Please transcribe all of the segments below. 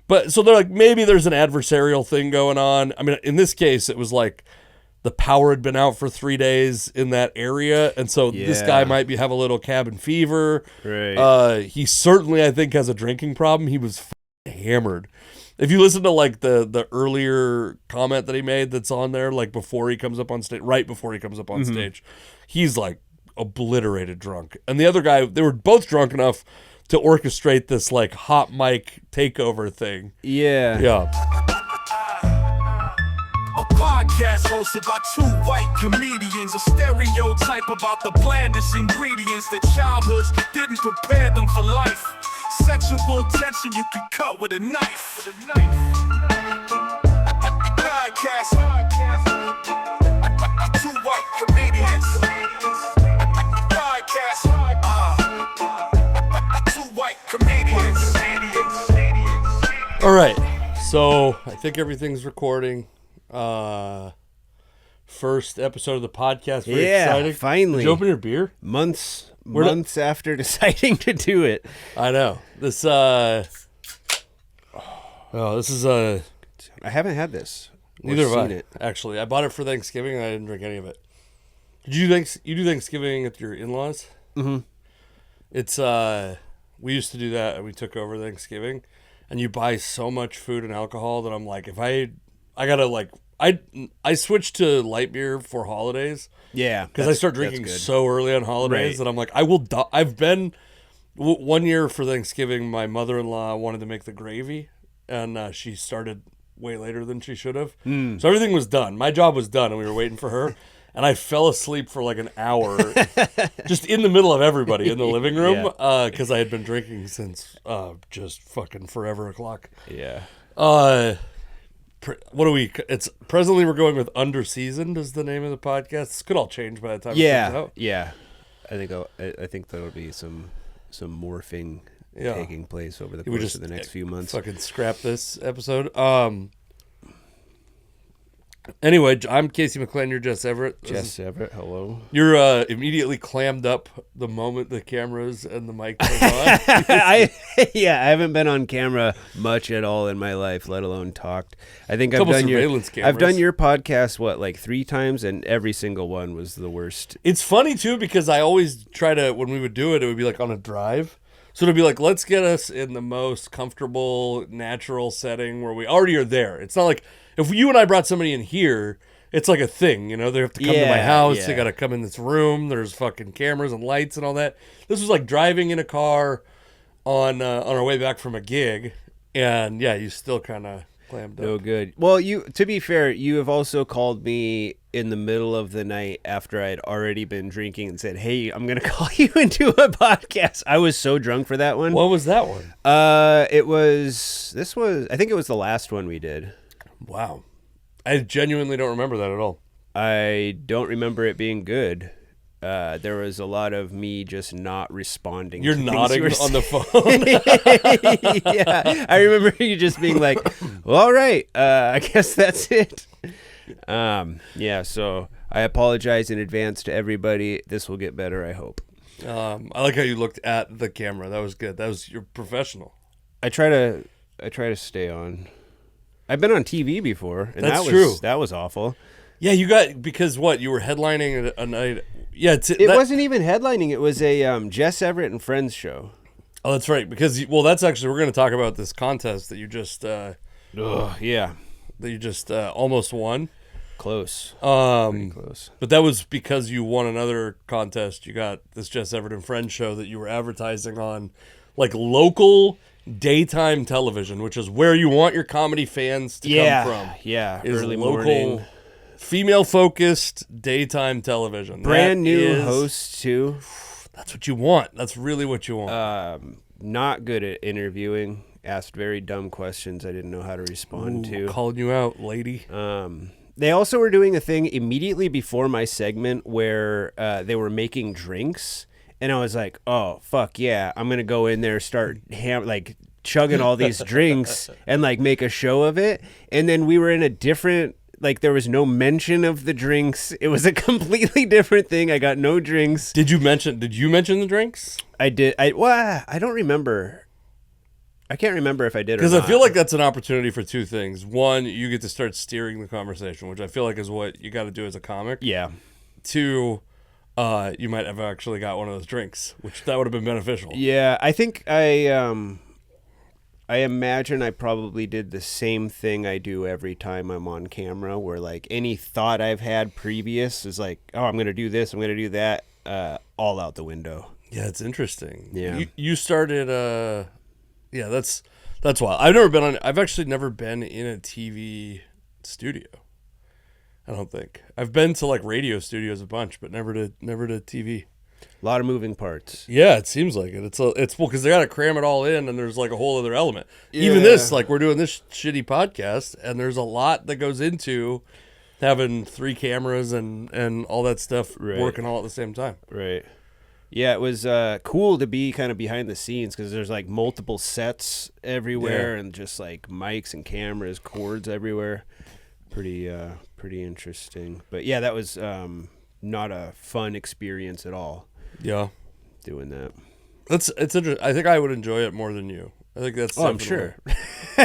But so they're like, maybe there's an adversarial thing going on. I mean, in this case, it was like the power had been out for 3 days in that area. And so this guy might have a little cabin fever. Right. He certainly, I think, has a drinking problem. He was hammered. If you listen to like the earlier comment that he made that's on there, like before he comes up on stage, right before he comes up on stage, he's like obliterated drunk. And the other guy, they were both drunk enough to orchestrate this like hot mic takeover thing. Yeah. Yeah. A podcast hosted by two white comedians, a stereotype about the blandest ingredients that childhoods didn't prepare them for life. Sexual tension you can cut with a knife. Podcast. Two white comedians. Podcast. Two white comedians. All right. So I think everything's recording. First episode of the podcast. Very exciting. Finally. Did you open your beer? Months after deciding to do it. I know. This is I haven't had this. Neither have I. Actually, I bought it for Thanksgiving and I didn't drink any of it. Did you do Thanksgiving at your in-laws? Mm-hmm. It's we used to do that and we took over Thanksgiving, and you buy so much food and alcohol that I'm like, if I gotta like I switched to light beer for holidays. Yeah, because I start drinking so early on holidays that I'm like, I will die. I've been 1 year for Thanksgiving. My mother-in-law wanted to make the gravy, and she started way later than she should have. So everything was done. My job was done, and we were waiting for her. And I fell asleep for like an hour, just in the middle of everybody in the living room, because I had been drinking since just fucking forever o'clock. Yeah. What do we? It's presently we're going with Unseasoned is the name of the podcast. This could all change by the time it comes out. Yeah. I think there'll be some morphing taking place over the course of the next few months. Fucking scrap this episode. Anyway, I'm Casey McClain. You're Jess Everett. Jess Everett, hello. You're immediately clammed up the moment the cameras and the mic goes on. I haven't been on camera much at all in my life, let alone talked. I think I've done your podcast like 3 times, and every single one was the worst. It's funny too because I always try to, when we would do it, it would be like on a drive. So it'd be like, let's get us in the most comfortable, natural setting where we already are there. It's not like if you and I brought somebody in here, it's like a thing, you know, they have to come to my house. They got to come in this room. There's fucking cameras and lights and all that. This was like driving in a car on our way back from a gig. And yeah, you still kind of clammed up. No good. Well, to be fair, you have also called me in the middle of the night after I had already been drinking and said, "Hey, I'm going to call you into a podcast." I was so drunk for that one. What was that one? I think it was the last one we did. Wow. I genuinely don't remember that at all. I don't remember it being good. There was a lot of me just not responding. You're nodding on the phone. Yeah, I remember you just being like, well, all right, I guess that's it. Yeah, so I apologize in advance to everybody. This will get better, I hope. I like how you looked at the camera. That was good. You're professional. I try to stay on. I've been on TV before, and That's true. That was awful. Yeah, because what? You were headlining a night. Yeah, it wasn't even headlining. It was a Jess Everett and Friends show. Oh, that's right. Because that's actually, we're going to talk about this contest that you just that you just almost won. Close. Pretty close. But that was because you won another contest. You got this Jess Everett and Friends show that you were advertising on, like local daytime television, which is where you want your comedy fans to come from. Yeah, early local, morning, female-focused daytime television. Brand new host too. That's what you want. That's really what you want. Not good at interviewing. Asked very dumb questions I didn't know how to respond to. Calling you out, lady. They also were doing a thing immediately before my segment where they were making drinks. And I was like, oh, fuck yeah. I'm going to go in there, start chugging all these drinks and like make a show of it. And then we were in a different, there was no mention of the drinks. It was a completely different thing. I got no drinks. Did you mention the drinks? I did. I don't remember. I can't remember if I did or Because not. I feel like that's an opportunity for two things. One, you get to start steering the conversation, which I feel like is what you got to do as a comic. Yeah. Two, you might have actually got one of those drinks, which that would have been beneficial. Yeah, I think I imagine I probably did the same thing I do every time I'm on camera, where like any thought I've had previous is like, oh, I'm going to do this, I'm going to do that, all out the window. Yeah, it's interesting. Yeah. You started, yeah, that's wild. I've actually never been in a TV studio. I don't think. I've been to like radio studios a bunch, but never to TV. A lot of moving parts. Yeah, it seems like it. It's well because they got to cram it all in, and there's like a whole other element. Yeah. Even this, like we're doing this shitty podcast, and there's a lot that goes into having 3 cameras and all that stuff working all at the same time. Right. Yeah, it was cool to be kind of behind the scenes because there's like multiple sets everywhere and just like mics and cameras, cords everywhere. Pretty interesting. But yeah, that was not a fun experience at all. Yeah, doing that. It's interesting. I think I would enjoy it more than you. I think that's. Oh, I'm sure.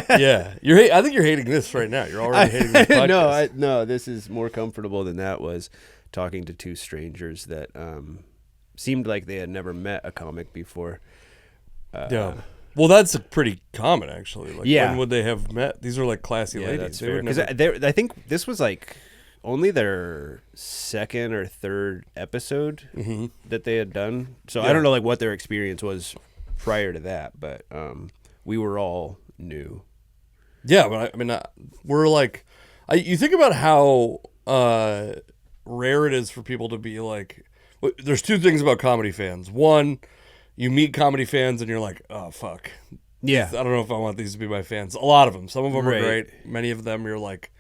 Yeah, I think you're hating this right now. You're already hating this podcast. No, this is more comfortable than that was. Talking to 2 strangers that seemed like they had never met a comic before. Yeah. Well, that's pretty common, actually. Like, yeah. When would they have met? These are like classy ladies. That's They fair. would Because never... I think this was like only their 2nd or 3rd episode that they had done. So I don't know like what their experience was prior to that, but we were all new. Yeah, but I mean, we're like, you think about how rare it is for people to be like. There's 2 things about comedy fans. One, you meet comedy fans and you're like, oh fuck, Yeah, I don't know if I want these to be my fans. A lot of them. Some of them are great. Many of them, you're like,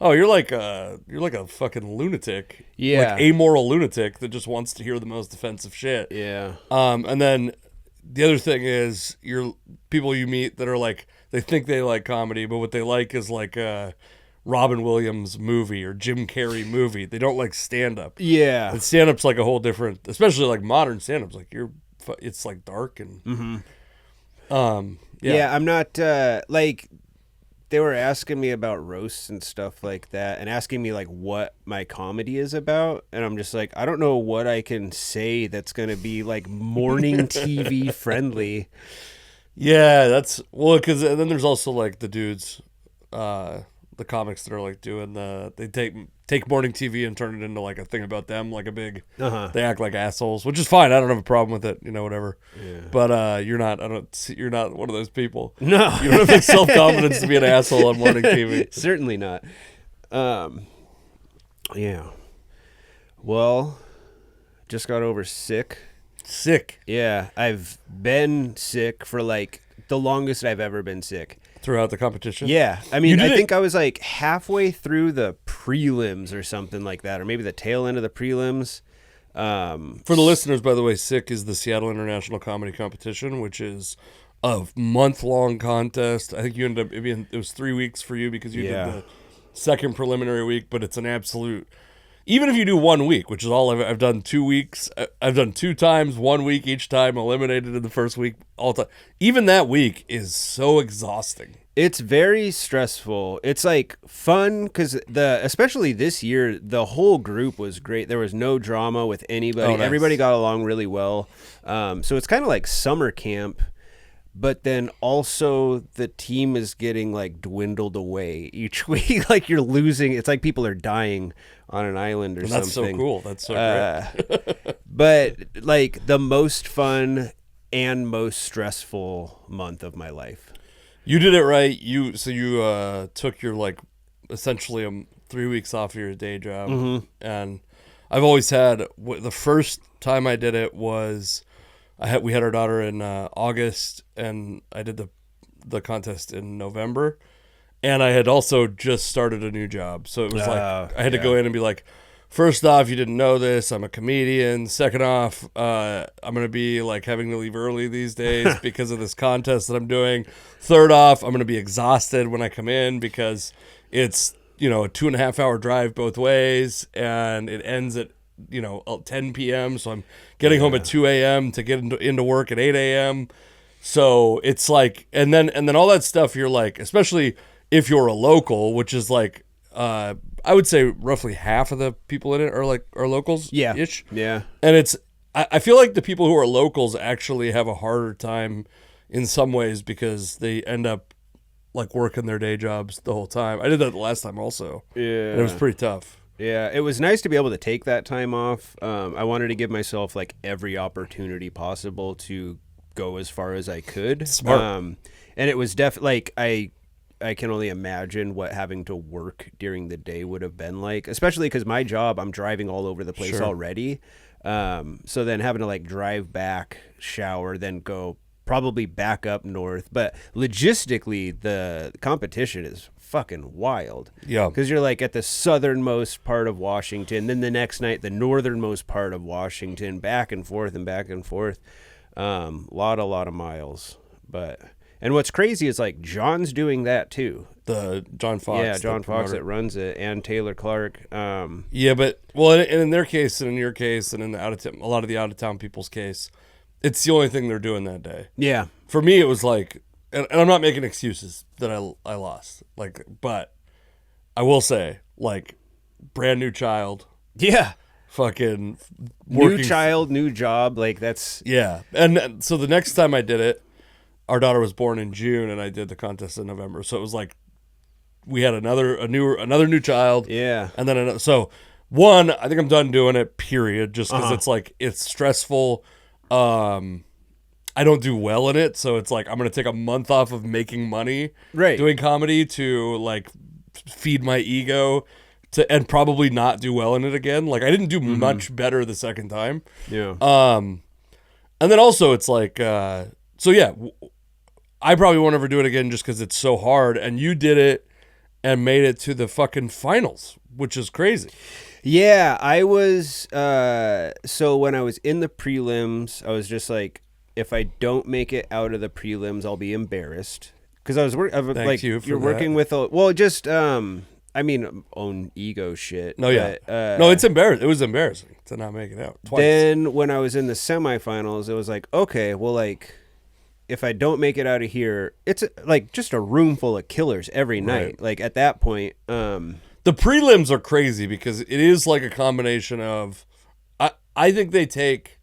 oh, you're like a fucking lunatic. Yeah, like amoral lunatic that just wants to hear the most offensive shit. Yeah. And then the other thing is, you're people you meet that are like, they think they like comedy, but what they like is like Robin Williams movie or Jim Carrey movie. They don't like stand up. Yeah. And stand up's like a whole different, especially like modern stand up's like it's like dark and Yeah, I'm not like they were asking me about roasts and stuff like that and asking me like what my comedy is about, and I'm just like, I don't know what I can say that's going to be like morning TV friendly. Yeah, that's well, because then there's also like the dudes, the comics that are like doing they take morning TV and turn it into like a thing about them, like a big. They act like assholes, which is fine. I don't have a problem with it, whatever. Yeah. But you're not. You're not one of those people. No, you don't have the self confidence to be an asshole on morning TV. Certainly not. Yeah. Well, just got over sick. Sick. Yeah, I've been sick for like the longest I've ever been sick. Throughout the competition? Yeah. I mean, I think I was like halfway through the prelims or something like that, or maybe the tail end of the prelims. For the listeners, by the way, SICK is the Seattle International Comedy Competition, which is a month-long contest. I think you ended up, it was 3 weeks for you because you did the second preliminary week, but it's an absolute... Even if you do 1 week, which is all I've done 2 weeks, I've done 2 times, 1 week each time, eliminated in the first week, all time. Even that week is so exhausting. It's very stressful. It's like fun because especially this year, the whole group was great. There was no drama with anybody. Oh, nice. Everybody got along really well. So it's kind of like summer camp. But then also the team is getting like dwindled away each week. Like you're losing. It's like people are dying on an island or something. That's so cool. That's so great. But like the most fun and most stressful month of my life. You did it right. You took your like essentially 3 weeks off of your day job. And I've always had the first time I did it was. We had our daughter in August, and I did the contest in November, and I had also just started a new job, so it was like I had to go in and be like, first off, you didn't know this, I'm a comedian. Second off, I'm gonna be like having to leave early these days because of this contest that I'm doing. Third off, I'm gonna be exhausted when I come in because it's a 2.5 hour drive both ways, and it ends at 10 p.m. So I'm getting home at 2 a.m. to get into work at 8 a.m. So it's like, and then all that stuff, you're like, especially if you're a local, which is like, I would say roughly half of the people in it are locals. Yeah. Ish. Yeah. And I feel like the people who are locals actually have a harder time in some ways because they end up like working their day jobs the whole time. I did that the last time also. Yeah. And it was pretty tough. Yeah, it was nice to be able to take that time off. I wanted to give myself like every opportunity possible to go as far as I could. Smart. And it was definitely like I can only imagine what having to work during the day would have been like, especially because my job, I'm driving all over the place Sure. already. So then having to like drive back, shower, then go probably back up north. But logistically, the competition is fucking wild. Yeah. Because you're like at the southernmost part of Washington, then the next night, the northernmost part of Washington, back and forth and back and forth. Lot of miles. And what's crazy is like John's doing that too. The John Fox. Yeah, John the Fox promoter. that runs it, and Taylor Clark. Yeah, but well, and in their case, and in your case, and in the a lot of the out of town people's case, it's the only thing they're doing that day. Yeah. For me, it was like, and I'm not making excuses that I lost, like, but I will say, like, brand new child, Yeah. fucking New working, child, new job. Like that's yeah. And so the next time I did it, our daughter was born in June, and I did the contest in November. So it was like we had another new child. yeah. And then another. So one, I think I'm done doing it. Period. Just because Uh-huh. it's like it's stressful. I don't do well in it, so it's like I'm gonna take a month off of making money, Right. doing comedy to like feed my ego, and probably not do well in it again. Like I didn't do much better the second time. Yeah. And then also it's like, so yeah, I probably won't ever do it again just because it's so hard. And you did it and made it to the fucking finals, which is crazy. Yeah, I was so when I was in the prelims, I was just like, if I don't make it out of the prelims, I'll be embarrassed. Because I was like, you for you're working that. with well, just I mean, own ego shit. No, yeah, but, no, it's embarrassing. It was embarrassing to not make it out twice. Then when I was in the semifinals, it was like, okay, well, like, if I don't make it out of here, it's like just a room full of killers every night. Right. Like at that point, The prelims are crazy because it is like a combination of, I think they take,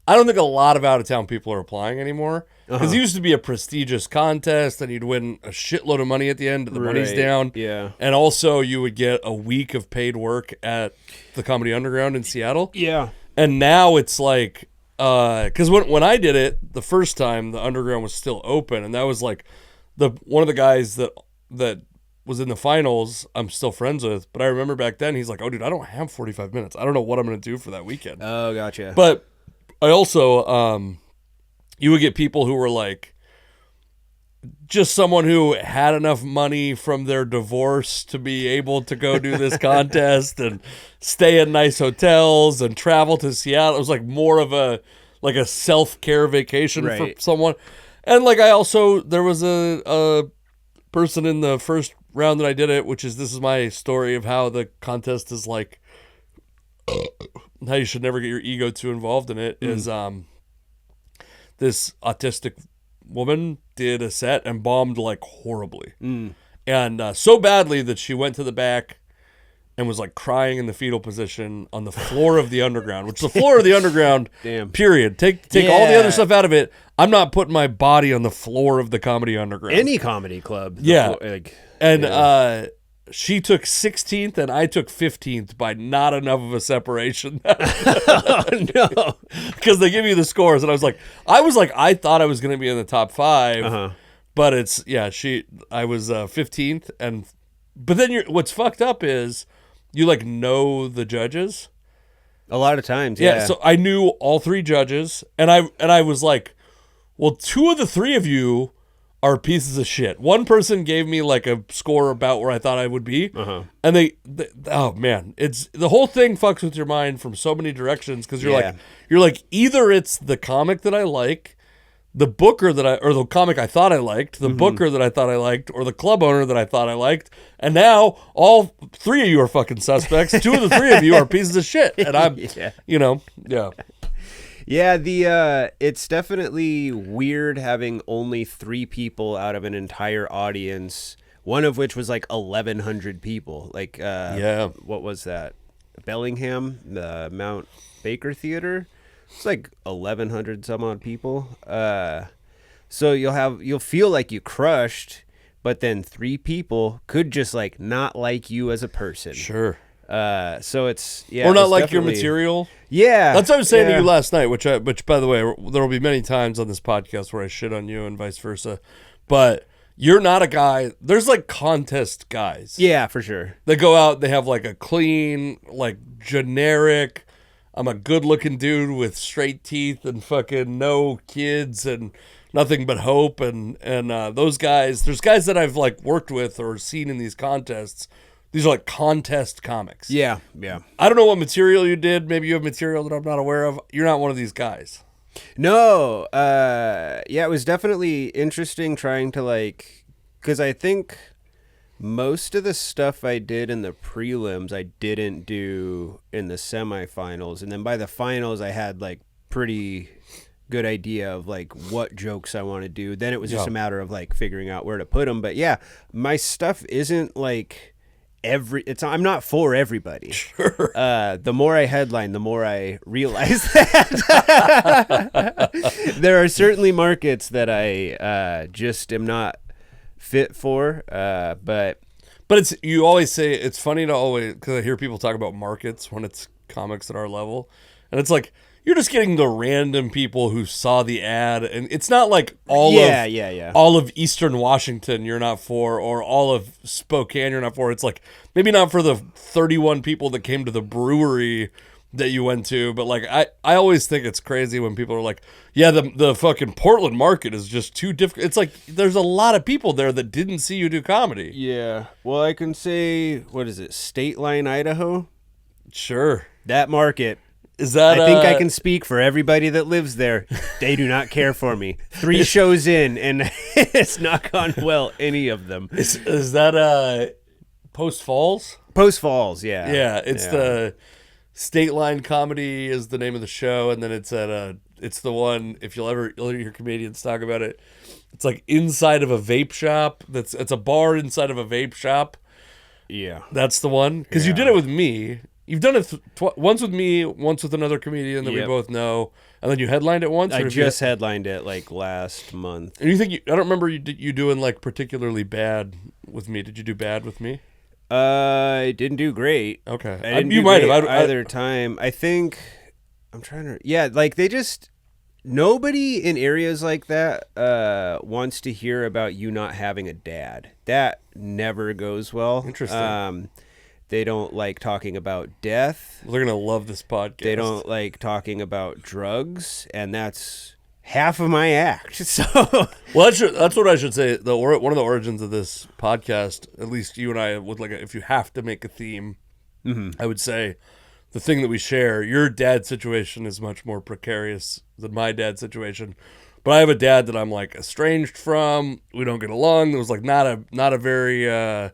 I don't think a lot of out of town people are applying anymore because it used to be a prestigious contest and you'd win a shitload of money at the end. The money's Right, down. yeah. And also you would get a week of paid work at the Comedy Underground in Seattle. yeah, And now it's like, because when I did it the first time, the Underground was still open, and that was like one of the guys that was in the finals. I'm still friends with, but I remember back then he's like, "Oh, dude, I don't have 45 minutes. I don't know what I'm gonna do for that weekend." oh, gotcha. But I also, you would get people who were like, just someone who had enough money from their divorce to be able to go do this contest and stay in nice hotels and travel to Seattle. It was like more of a self-care vacation for Right. someone. And like there was a person in the first round that I did it, this is my story of how the contest is like, how you should never get your ego too involved in it, is this autistic woman did a set and bombed like horribly. And so badly that she went to the back and was like crying in the fetal position on the floor of the Underground, which is the floor of the Underground, Damn. period. Take all the Yeah. other stuff out of it. I'm not putting my body on the floor of the Comedy Underground. Any comedy club. Yeah. Like, And she took 16th and I took 15th by not enough of a separation. no. Because they give you the scores, and I was like, I thought I was going to be in the top 5, but I was 15th, but then what's fucked up is you like know the judges. A lot of times, yeah. So I knew all 3 judges, and I was like, well, 2 of the 3 of you are pieces of shit. One person gave me like a score about where I thought I would be, and they oh man, it's the whole thing fucks with your mind from so many directions because you're like either it's the comic that I like, the booker or the comic I thought I liked, the booker that I thought I liked, or the club owner that I thought I liked, and now all 3 of you are fucking suspects. 2 of the 3 of you are pieces of shit, and I'm Yeah. yeah. Yeah, it's definitely weird having only 3 people out of an entire audience, one of which was like 1,100 people. Like, Yeah. what was that? Bellingham, the Mount Baker Theater. It's like 1,100 some odd people. So you'll feel like you crushed, but then 3 people could just like not like you as a person. Sure. So it's Or not it's like your definitely- material. Yeah, That's what I was saying to yeah. you last night, which by the way, there will be many times on this podcast where I shit on you and vice versa. But you're not a guy. There's like contest guys. Yeah, for sure. They go out, they have like a clean, like generic, I'm a good looking dude with straight teeth and fucking no kids and nothing but hope. And those guys, there's guys that I've like worked with or seen in these contests. These are like contest comics. Yeah. I don't know what material you did. Maybe you have material that I'm not aware of. You're not one of these guys. No, it was definitely interesting trying to like, because I think most of the stuff I did in the prelims I didn't do in the semifinals, and then by the finals I had like pretty good idea of like what jokes I want to do. Then it was just a matter of like figuring out where to put them. But yeah, my stuff isn't like I'm not for everybody. Sure. The more I headline, the more I realize that there are certainly markets that I just am not fit for. But it's, you always say, it's funny to always, because I hear people talk about markets when it's comics at our level. And it's like, you're just getting the random people who saw the ad, and it's not like all of Eastern Washington you're not for, or all of Spokane you're not for. It's like maybe not for the 31 people that came to the brewery that you went to, but like I always think it's crazy when people are like, yeah, the fucking Portland market is just too difficult. It's like there's a lot of people there that didn't see you do comedy. Yeah. Well, I can say, what is it, State Line, Idaho? Sure. That market. Is that? I think I can speak for everybody that lives there. They do not care for me. 3 shows in, and it's not gone well, any of them. Is that Post Falls? Post Falls, yeah. Yeah, it's the State Line Comedy is the name of the show, and then it's it's the one, if you'll ever hear comedians talk about it, it's like inside of a vape shop. It's a bar inside of a vape shop. Yeah. That's the one, because you did it with me. You've done it once with me, once with another comedian that we both know, and then you headlined it once. I just headlined it like last month. And you think I don't remember you doing like particularly bad with me. Did you do bad with me? I didn't do great. Okay, I didn't you do might great have either time. I think I'm trying to. Yeah, like they just nobody in areas like that wants to hear about you not having a dad. That never goes well. Interesting. They don't like talking about death. They're gonna love this podcast. They don't like talking about drugs, and that's half of my act. So, well, that's what I should say. One of the origins of this podcast, at least you and I would like, if you have to make a theme, I would say the thing that we share. Your dad's situation is much more precarious than my dad's situation, but I have a dad that I'm like estranged from. We don't get along. There was like not a very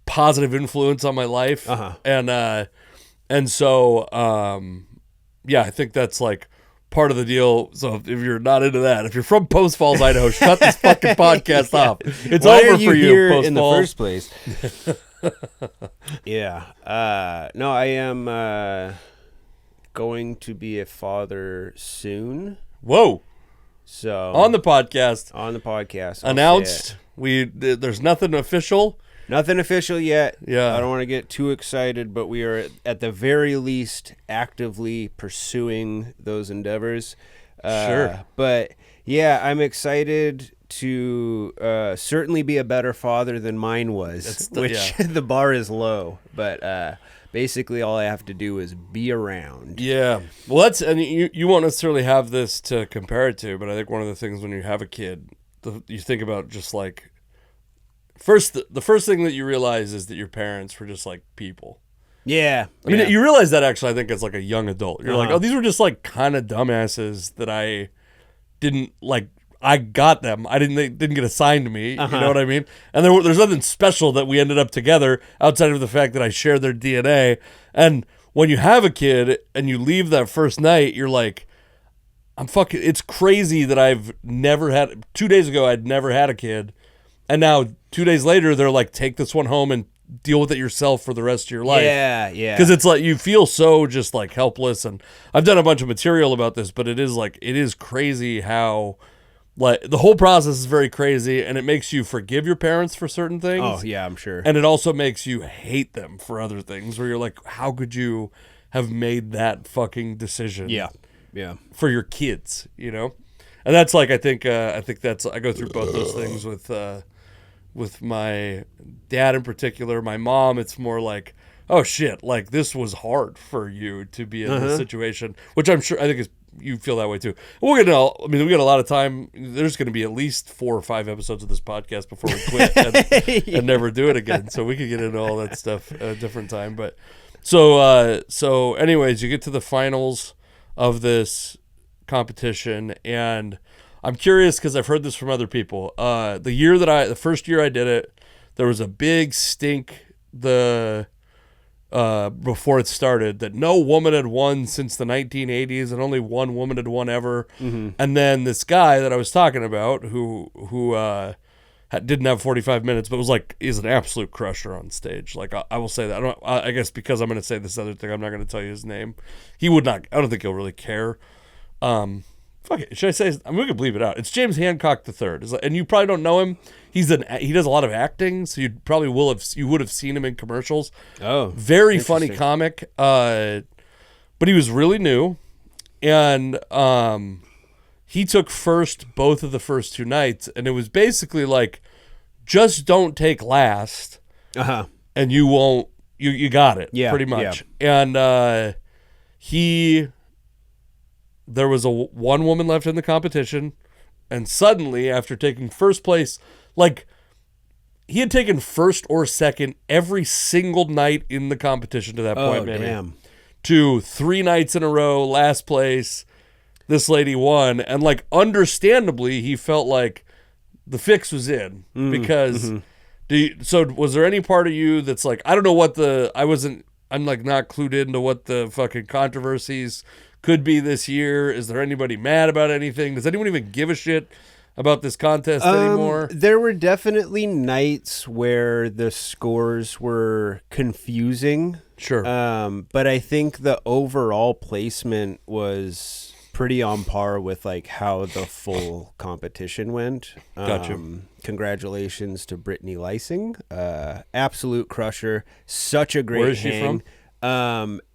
positive influence on my life, and so I think that's like part of the deal. So if you're not into that, if you're from Post Falls, Idaho, shut this fucking podcast off. It's why over are you for you, here Post in Falls. the first place? Yeah. No, I am going to be a father soon. Whoa! So On the podcast, I'll announced. say it. There's nothing official. Nothing official yet. Yeah. I don't want to get too excited, but we are at the very least actively pursuing those endeavors. Sure. But yeah, I'm excited to certainly be a better father than mine was, which the bar is low. But basically all I have to do is be around. Yeah. Well, and you won't necessarily have this to compare it to, but I think one of the things when you have a kid, you think about just like, the first thing that you realize is that your parents were just like people. Yeah. I mean, you realize that actually, I think, as like a young adult. You're like, oh, these were just like kind of dumbasses that I didn't like. I got them. They didn't get assigned to me. You know what I mean? And there's nothing special that we ended up together outside of the fact that I shared their DNA. And when you have a kid and you leave that first night, you're like, it's crazy that I've never had, 2 days ago, I'd never had a kid. And now 2 days later, they're like, take this one home and deal with it yourself for the rest of your life. Yeah. Because it's like, you feel so just like helpless. And I've done a bunch of material about this, but it is crazy how, like, the whole process is very crazy, and it makes you forgive your parents for certain things. Oh, yeah, I'm sure. And it also makes you hate them for other things, where you're like, how could you have made that fucking decision? Yeah. For your kids, you know? And that's like, I think that's, I go through both those things with my dad in particular. My mom, it's more like, oh shit, like this was hard for you to be in this situation, which I think is, you feel that way too. We got a lot of time. There's going to be at least 4 or 5 episodes of this podcast before we quit and never do it again. So we could get into all that stuff at a different time. But so anyways, you get to the finals of this competition, and I'm curious because I've heard this from other people. The first year I did it, there was a big stink before it started that no woman had won since the 1980s, and only one woman had won ever. Mm-hmm. And then this guy that I was talking about, who didn't have 45 minutes, but was like, is an absolute crusher on stage. Like, I will say that. I guess because I'm going to say this other thing, I'm not going to tell you his name. He would not. I don't think he'll really care. Fuck it. Should I say? We can bleep it out. It's James Hancock III. And you probably don't know him. He does a lot of acting, so you would have seen him in commercials. Oh, very funny comic. But he was really new, and he took first both of the first 2 nights, and it was basically like, just don't take last, and you won't. You got it. Yeah, pretty much. Yeah. And there was one woman left in the competition, and suddenly, after taking first place, like, he had taken first or second every single night in the competition to that point, maybe. Damn. To 3 nights in a row, last place, this lady won. And, like, understandably, he felt like the fix was in. Because, so was there any part of you that's like, I don't know what I'm like not clued into what the fucking controversies could be this year. Is there anybody mad about anything? Does anyone even give a shit about this contest anymore? There were definitely nights where the scores were confusing. Sure. But I think the overall placement was pretty on par with like how the full competition went. Gotcha. Congratulations to Brittany Lysing. Absolute crusher. Such a great Where is she from?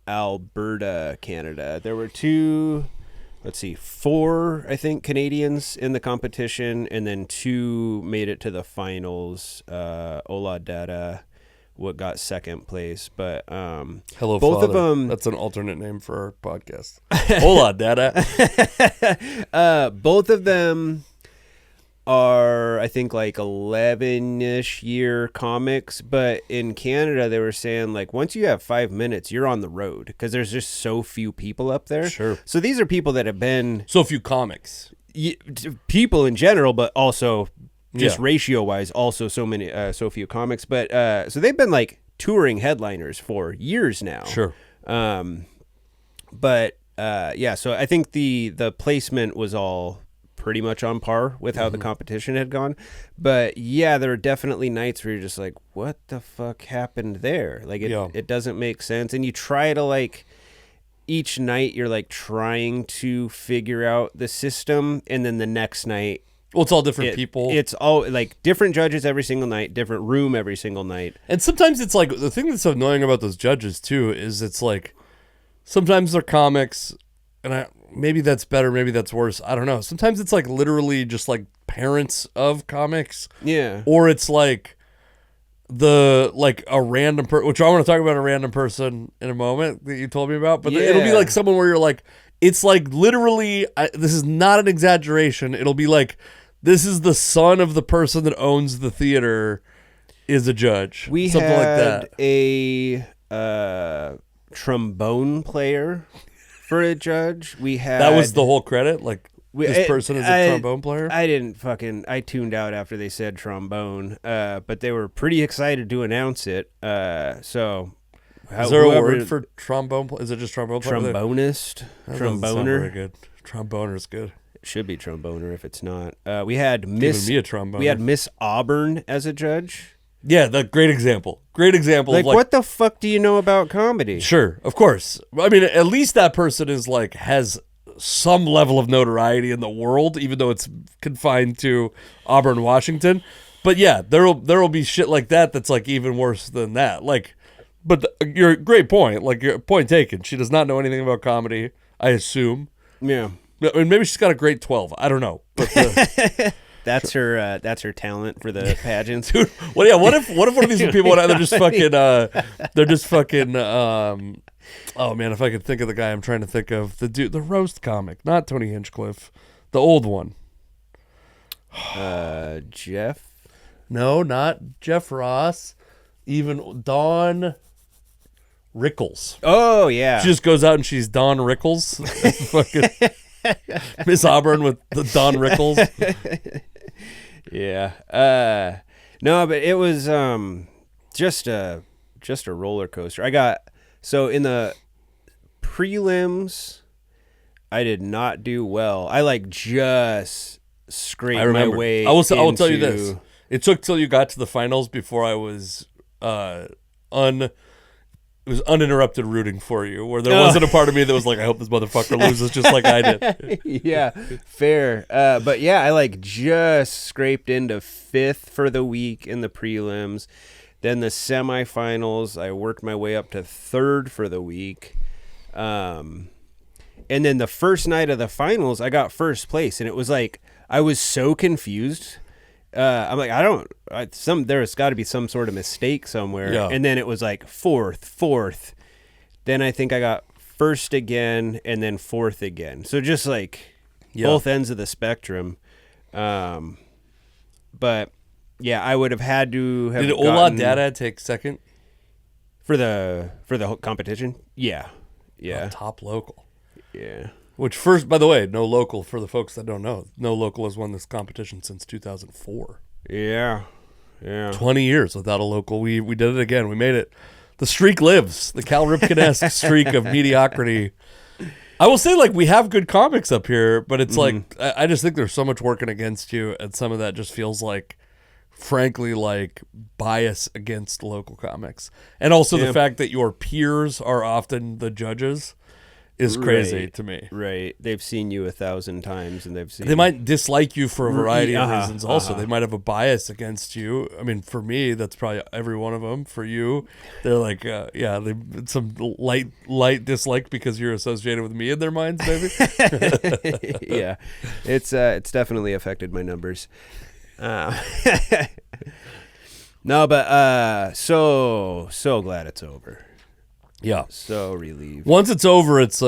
Alberta, Canada. There were 4, I think, Canadians in the competition, and then 2 made it to the finals. Ola Dada got second place, but Hello, both Father. of them. That's an alternate name for our podcast. Ola Dada. Both of them are, I think, like 11-ish year comics, but in Canada they were saying like once you have 5 minutes you're on the road because there's just so few people up there. Sure. So these are people that have been so few comics, people in general, but also just ratio wise, also so few comics. But so they've been like touring headliners for years now. Sure. But so I think the placement was all pretty much on par with how the competition had gone. But yeah, there are definitely nights where you're just like, what the fuck happened there? Like it doesn't make sense. And you try to like, each night you're like trying to figure out the system, and then the next night, well, it's all different people. It's all like different judges every single night, different room every single night. And sometimes it's like, the thing that's annoying about those judges too is it's like, sometimes they're comics, and maybe that's better, maybe that's worse. I don't know. Sometimes it's like literally just like parents of comics. Yeah. Or it's like a random person, which I want to talk about a random person in a moment that you told me about. But it'll be like someone where you're like, it's like literally, this is not an exaggeration. It'll be like, this is the son of the person that owns the theater is a judge. We something had like that. A trombone player for a judge. We had that was the whole credit. Like this person is a trombone player. I tuned out after they said trombone. But they were pretty excited to announce it. So is there a word for trombone? Is it just trombone player? Trombonist, That tromboner. very good. Tromboner's good. It should be tromboner if it's not. We had Miss. Giving me a tromboner. We had Miss Auburn as a judge. Yeah, the great example. Great example. Like, of what the fuck do you know about comedy? Sure, of course. I mean, at least that person is like has some level of notoriety in the world, even though it's confined to Auburn, Washington. But yeah, there'll be shit like that that's like even worse than that. Like, but your great point. Like, your point taken. She does not know anything about comedy, I assume. Yeah. I mean, maybe she's got a grade 12. I don't know. But That's her talent for the pageants. dude, well, yeah. What if one of these people they're just fucking they're just fucking oh man, if I could think of the guy I'm trying to think of, the roast comic, not Tony Hinchcliffe, the old one. Jeff. No, not Jeff Ross. Even Dawn Rickles. Oh yeah. She just goes out and she's Dawn Rickles. Fucking Miss Auburn with the Dawn Rickles. Yeah. No, but it was just a roller coaster. I got so in the prelims I did not do well. I like just scraped I remember. my way I will tell you into- this. It took till you got to the finals before I was it was uninterrupted rooting for you, where there wasn't a part of me that was like, I hope this motherfucker loses just like I did. Yeah, fair. But yeah, I like just scraped into 5th for the week in the prelims. Then the semifinals, I worked my way up to 3rd for the week. And then the first night of the finals, I got 1st place, and it was like I was so confused. I'm like, there's got to be some sort of mistake somewhere. Yeah. And then it was like 4th. Then I think I got 1st again, and then 4th again. So just like both ends of the spectrum. But yeah, I would have had to have. Did Ola Dada take 2nd? For the whole competition? Yeah. Yeah. Top local. Yeah. Which first, by the way, no local for the folks that don't know. No local has won this competition since 2004. Yeah. Yeah. 20 years without a local. We did it again. We made it. The streak lives. The Cal Ripken-esque streak of mediocrity. I will say, like, we have good comics up here, but it's like, I just think there's so much working against you, and some of that just feels like, frankly, like bias against local comics. And also the fact that your peers are often the judges is crazy to me. Right. They've seen you 1,000 times, and They might dislike you for a variety of reasons also. They might have a bias against you. I mean, for me, that's probably every one of them. For you, they're like, some light dislike because you're associated with me in their minds, maybe. Yeah. It's definitely affected my numbers. No, but so glad it's over. Yeah. So relieved. Once it's over, it's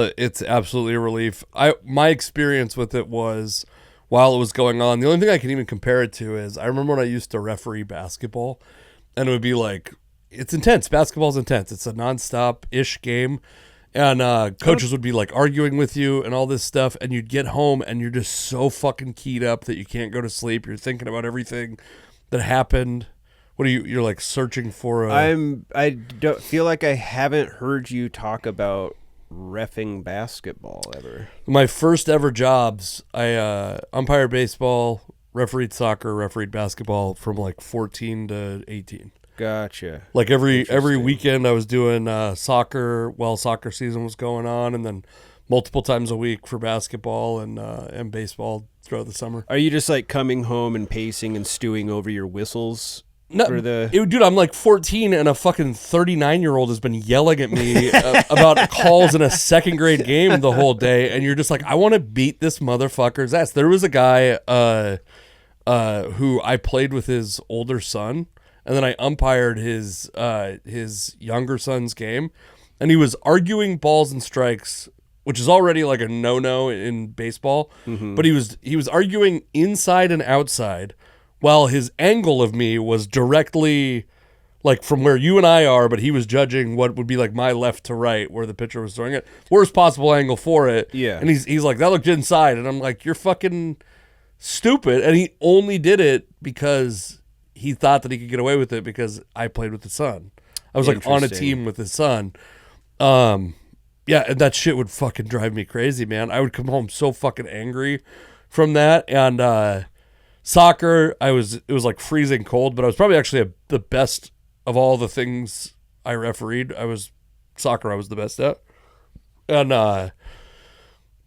absolutely a relief. My experience with it was, while it was going on, the only thing I can even compare it to is I remember when I used to referee basketball, and it would be like, it's intense. Basketball's intense. It's a nonstop-ish game, and coaches would be like arguing with you and all this stuff, and you'd get home and you're just so fucking keyed up that you can't go to sleep. You're thinking about everything that happened. What are you're like searching for? I don't feel like I haven't heard you talk about reffing basketball ever. My first ever jobs, I umpired baseball, refereed soccer, refereed basketball from like 14 to 18. Gotcha. Like every weekend I was doing soccer while soccer season was going on, and then multiple times a week for basketball and baseball throughout the summer. Are you just like coming home and pacing and stewing over your whistles? Dude, I'm like 14 and a fucking 39-year-old has been yelling at me about calls in a second grade game the whole day, and you're just like, I want to beat this motherfucker's ass. There was a guy who I played with his older son, and then I umpired his younger son's game, and he was arguing balls and strikes, which is already like a no-no in baseball, but he was arguing inside and outside, while his angle of me was directly like from where you and I are, but he was judging what would be like my left to right where the pitcher was throwing it. Worst possible angle for it. Yeah. And he's like, that looked inside. And I'm like, you're fucking stupid. And he only did it because he thought that he could get away with it because I played with his son. I was like on a team with his son. yeah, and that shit would fucking drive me crazy, man. I would come home so fucking angry from that. And soccer, it was like freezing cold, but I was probably actually the best of all the things I refereed. I was the best at. And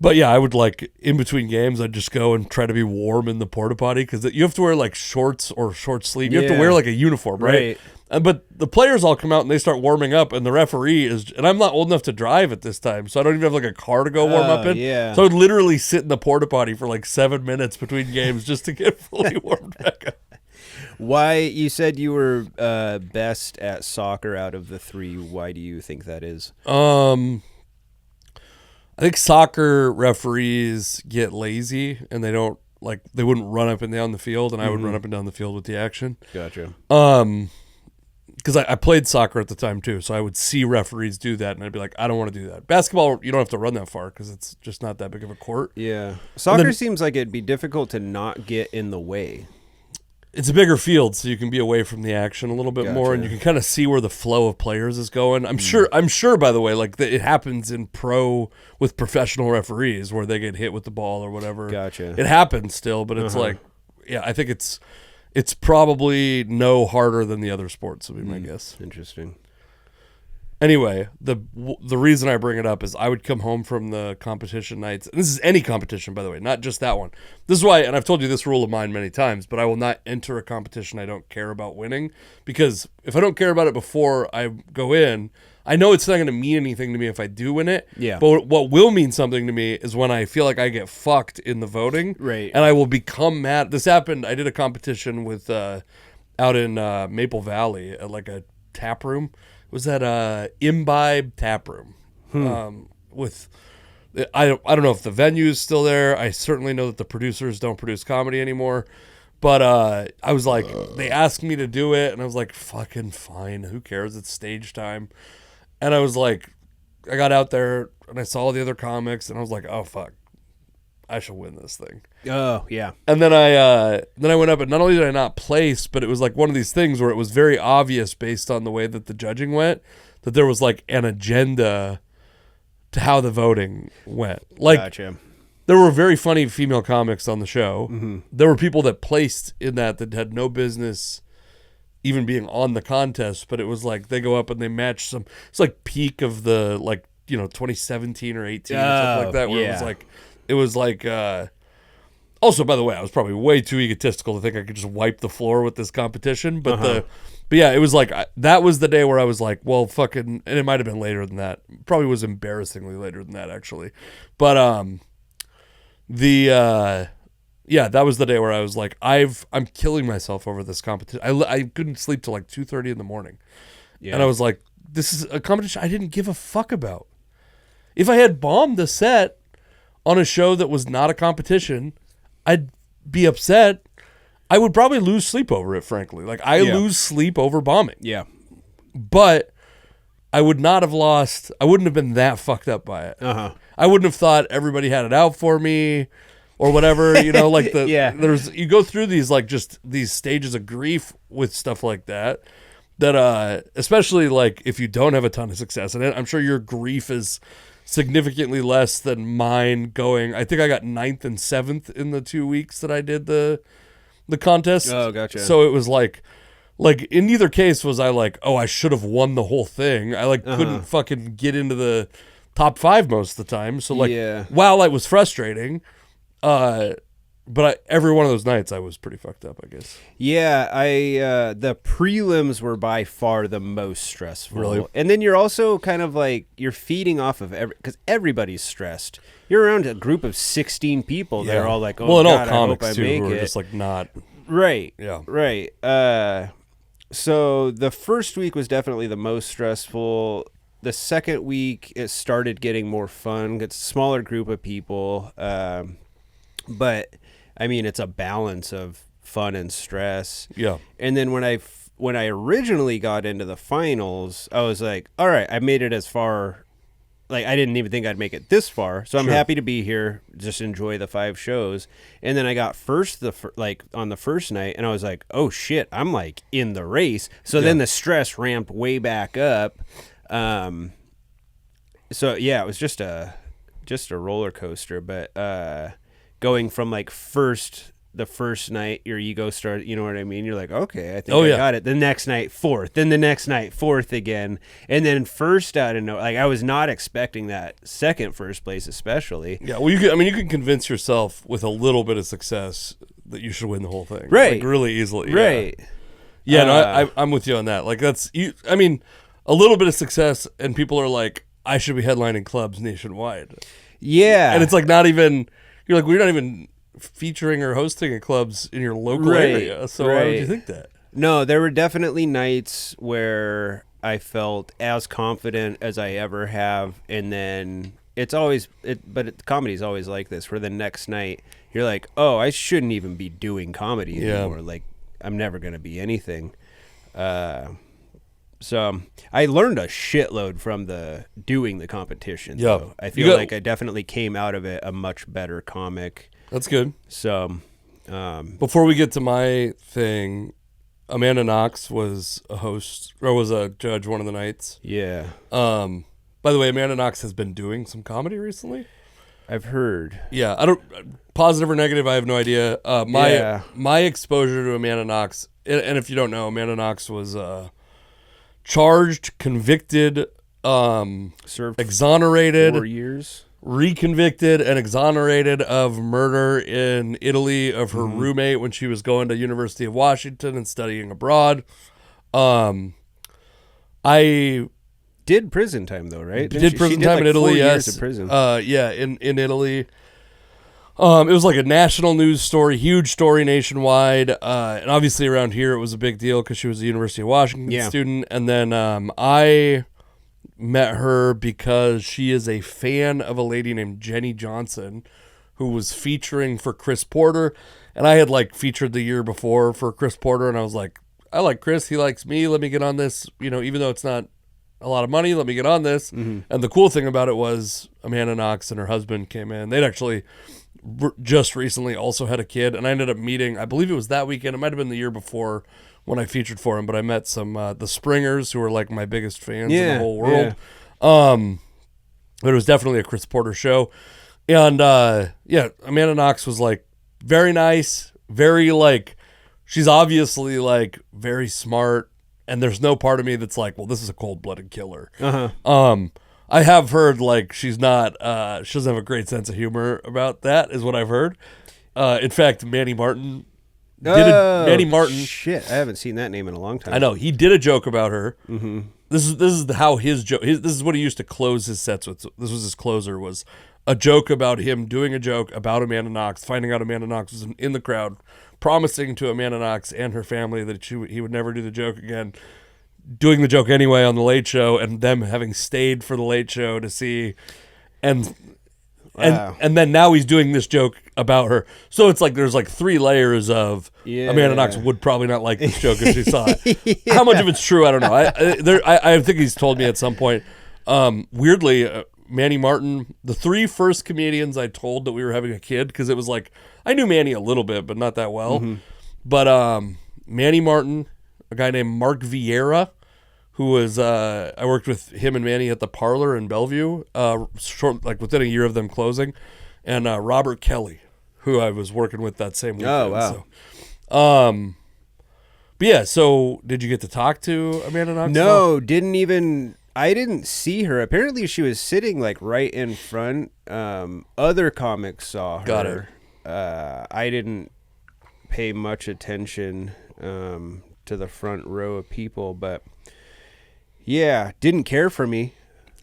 but yeah, I would like in between games, I'd just go and try to be warm in the porta potty because you have to wear like shorts or short sleeve. You have to wear like a uniform, right? But the players all come out and they start warming up, and the referee is, and I'm not old enough to drive at this time, so I don't even have like a car to go warm up in. Yeah. So I would literally sit in the porta potty for like 7 minutes between games just to get fully warmed back up. Why, you said you were best at soccer out of the three. Why do you think that is? I think soccer referees get lazy and they wouldn't run up and down the field, and I would run up and down the field with the action. Gotcha. Because I played soccer at the time too, so I would see referees do that, and I'd be like, I don't want to do that. Basketball, you don't have to run that far because it's just not that big of a court. Yeah. Soccer seems like it'd be difficult to not get in the way. It's a bigger field, so you can be away from the action a little bit more, and you can kind of see where the flow of players is going. I'm sure, by the way, like it happens in pro with professional referees where they get hit with the ball or whatever. Gotcha. It happens still, but it's like, yeah, I think it's probably no harder than the other sports, would be my guess. Interesting. Anyway, the reason I bring it up is I would come home from the competition nights. And this is any competition, by the way, not just that one. This is why, and I've told you this rule of mine many times, but I will not enter a competition I don't care about winning, because if I don't care about it before I go in, I know it's not going to mean anything to me if I do win it. Yeah. But what will mean something to me is when I feel like I get fucked in the voting. Right. And I will become mad. This happened. I did a competition with out in Maple Valley at like a tap room. It was at Imbibe Tap Room. With I don't know if the venue's still there. I certainly know that the producers don't produce comedy anymore. But I was like, they asked me to do it, and I was like, fucking fine. Who cares? It's stage time. And I was like, I got out there, and I saw all the other comics, and I was like, oh, fuck. I should win this thing. Oh, yeah. And then I went up, and not only did I not place, but it was like one of these things where it was very obvious based on the way that the judging went that there was like an agenda to how the voting went. Like, Gotcha. There were very funny female comics on the show. Mm-hmm. There were people that placed in that had no business even being on the contest, but it was like they go up and they match some. It's like peak of the 2017 or 18 or something like that, where it was like. Also, by the way, I was probably way too egotistical to think I could just wipe the floor with this competition, but yeah, it was like that was the day where I was like, well, fucking, and it might have been later than that. Probably was embarrassingly later than that, actually, but yeah, that was the day where I was like, I'm killing myself over this competition. I couldn't sleep till like 2:30 in the morning. Yeah. And I was like, this is a competition I didn't give a fuck about. If I had bombed the set on a show that was not a competition, I'd be upset. I would probably lose sleep over it, frankly. Like, I lose sleep over bombing. Yeah. But I would not have lost. I wouldn't have been that fucked up by it. Uh-huh. I wouldn't have thought everybody had it out for me or whatever, like you go through these, like, just these stages of grief with stuff like that, especially like if you don't have a ton of success in it, I'm sure your grief is significantly less than mine going. I think I got 9th and 7th in the 2 weeks that I did the contest. Oh, gotcha. So it was like in neither case was I like, oh, I should have won the whole thing. I couldn't fucking get into the top 5 most of the time. So while it was frustrating, but every one of those nights I was pretty fucked up, I guess. Yeah, the prelims were by far the most stressful. Really? And then you're also kind of like, you're feeding off of because everybody's stressed. You're around a group of 16 people that are all like, oh, well, and God, all comics I hope I too, make who are it. just like not. Right. Yeah. Right. So the first week was definitely the most stressful. The second week, it started getting more fun. It's a smaller group of people. But I mean, it's a balance of fun and stress. Yeah. And then when I originally got into the finals, I was like, all right, I made it as far. Like, I didn't even think I'd make it this far. So I'm happy to be here, just enjoy the 5 shows. And then I got first on the first night, and I was like, oh shit, I'm like in the race. So then the stress ramped way back up. So yeah, it was just a roller coaster, but going from like the first night your ego started, you know what I mean? You're like, okay, I think I got it. The next night, fourth. Then the next night, fourth again. And then first out of nowhere, like I was not expecting that second first place especially. Yeah, well, you can convince yourself with a little bit of success that you should win the whole thing. Right. Like, really easily. Right. Yeah, no, I'm with you on that. Like that's I mean, a little bit of success and people are like, I should be headlining clubs nationwide. Yeah. And it's like not even, you're like, we're not even featuring or hosting at clubs in your local area. So why would you think that? No, there were definitely nights where I felt as confident as I ever have, and then comedy's always like this, where the next night you're like, oh, I shouldn't even be doing comedy anymore. Like I'm never going to be anything. So I learned a shitload from doing the competition. Though. I feel like I definitely came out of it a much better comic. That's good. So, before we get to my thing, Amanda Knox was a host or was a judge one of the nights. Yeah. By the way, Amanda Knox has been doing some comedy recently. I've heard. Yeah, I don't positive or negative. I have no idea. My exposure to Amanda Knox, and if you don't know, Amanda Knox was charged, convicted, served exonerated, 4 years. Reconvicted and exonerated of murder in Italy of her roommate when she was going to University of Washington and studying abroad. I did prison time though, right? Did prison time in Italy? 4 Yes. Years of prison. In Italy. It was like a national news story, huge story nationwide, and obviously around here it was a big deal because she was a University of Washington student. And then I met her because she is a fan of a lady named Jenny Johnson who was featuring for Chris Porter, and I had like featured the year before for Chris Porter, and I was like, I like Chris, he likes me, let me get on this, even though it's not a lot of money, let me get on this. And the cool thing about it was Amanda Knox and her husband came in. They'd actually just recently also had a kid, and I ended up meeting, I believe it was that weekend, it might have been the year before when I featured for him, but I met some the Springers who are like my biggest fans in the whole world. But it was definitely a Chris Porter show. And Amanda Knox was like very nice, very like, she's obviously like very smart, and there's no part of me that's like, well, this is a cold-blooded killer. I have heard like she doesn't have a great sense of humor about that, is what I've heard. In fact, Manny Martin. Shit, I haven't seen that name in a long time. I know, he did a joke about her. This is how his joke. This is what he used to close his sets with. This was his closer, was a joke about him doing a joke about Amanda Knox, finding out Amanda Knox was in the crowd, promising to Amanda Knox and her family that he would never do the joke again, doing the joke anyway on the Late Show, and them having stayed for the Late Show to see, and then now he's doing this joke about her. So it's like there's like 3 layers of Amanda Knox would probably not like this joke if she saw it. How much of it's true, I don't know. I think he's told me at some point. Weirdly, Manny Martin, the 3 first comedians I told that we were having a kid, because it was like, I knew Manny a little bit, but not that well. But Manny Martin, a guy named Mark Vieira, who was, I worked with him and Manny at the Parlor in Bellevue, within a year of them closing, and Robert Kelly, who I was working with that same weekend. Oh, wow. So, but yeah, so did you get to talk to Amanda Knox? No, I didn't see her. Apparently she was sitting like right in front. Other comics saw her. Got it. I didn't pay much attention to the front row of people, but yeah, didn't care for me.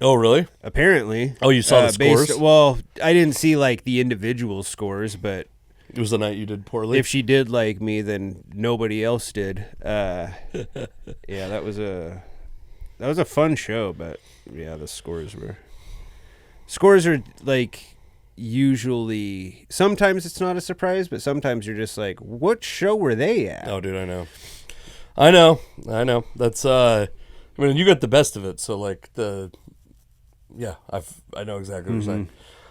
Oh, really? Apparently. Oh, you saw the scores? Well, I didn't see like the individual scores, but it was the night you did poorly. If she did like me, then nobody else did. Yeah, that was a fun show, but yeah, the scores are like usually, sometimes it's not a surprise, but sometimes you're just like, what show were they at? Oh, dude, I know. That's I mean, you got the best of it, so like I know exactly what you're saying.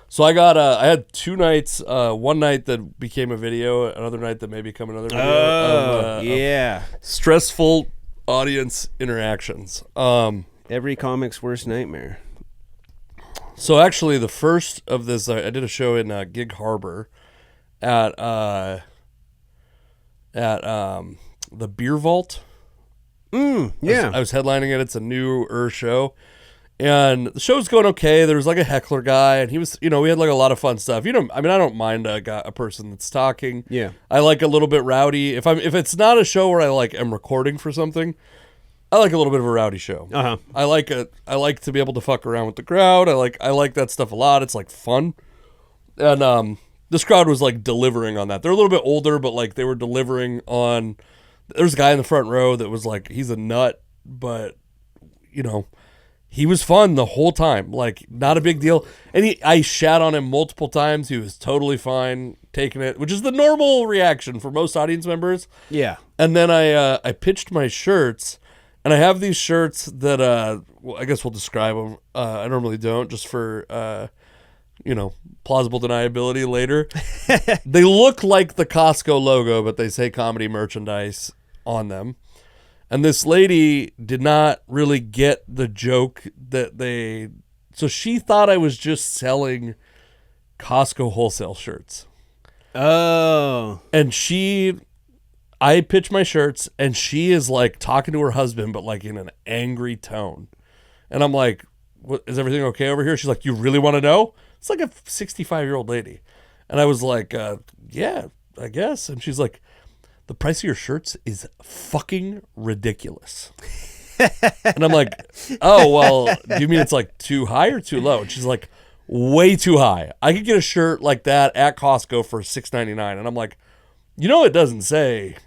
So I had 2 nights, one night that became a video, another night that may become another video. Yeah. Stressful audience interactions. Every comic's worst nightmare. So actually, the first of this, I did a show in Gig Harbor at the Beer Vault. Yeah. I was headlining it. It's a newer show. And the show's going okay. There was like a heckler guy, and he was, we had like a lot of fun stuff. I don't mind a person that's talking. Yeah. I like a little bit rowdy. If it's not a show where I like am recording for something, I like a little bit of a rowdy show. Uh-huh. I like to be able to fuck around with the crowd. I like that stuff a lot. It's like fun. And this crowd was like delivering on that. They're a little bit older, but like they were delivering on. There's a guy in the front row that was like, he's a nut, but he was fun the whole time. Like, not a big deal. And I shat on him multiple times. He was totally fine taking it, which is the normal reaction for most audience members. Yeah. And then I pitched my shirts, and I have these shirts that I guess we'll describe them. I normally don't, just for plausible deniability later. They look like the Costco logo, but they say comedy merchandise on them. And this lady did not really get the joke so she thought I was just selling Costco wholesale shirts. Oh. And I pitch my shirts, and she is like talking to her husband, but like in an angry tone. And I'm like, "What, is everything okay over here?" She's like, "You really want to know?" It's like a 65-year-old lady. And I was like, yeah, I guess. And she's like, "The price of your shirts is fucking ridiculous." And I'm like, "Oh, well, do you mean it's like too high or too low?" And she's like, "Way too high. I could get a shirt like that at Costco for $6.99. And I'm like, it doesn't say